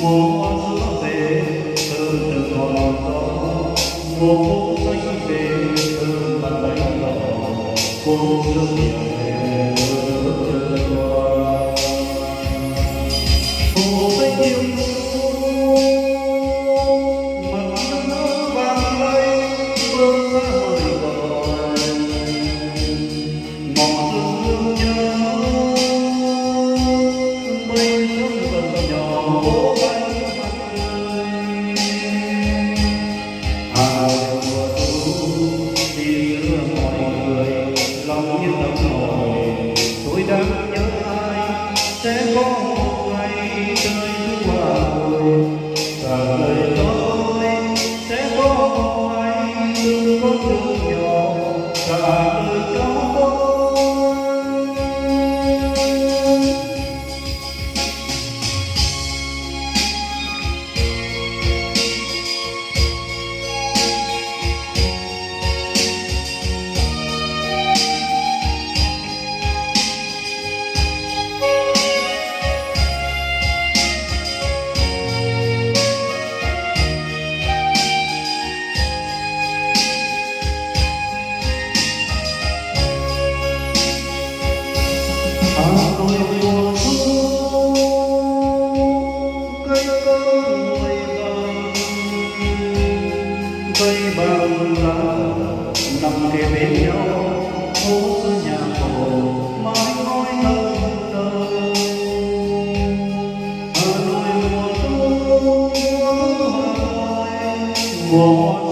mùa hoa sữa về thơm từ ngọn gió, mùa phố xanh về thơm bàn bánh đỏ, phố sương về thơm trời hoa. Phố xanh yêu mặt nước vàng bay bước ra hơi gọi, ngọn dương nhớ mây sớm vần nhỏ vỗ bay mặt trời. Mùa thu đi giữa mọi người lòng như tâm hỏi tôi đang nhớ ai sẽ có một ngày trời thu hòa rồi cả đời tôi sẽ có một ngày đừng có thương nhỏ cả đời cho tôi. Tôi mùa thu cây cối ngồi vàng cây bằng lá nằm kề bên nhau phố xưa nhà cổ mái ngói thơm thơm. Hà Nội mùa thu mùa hoa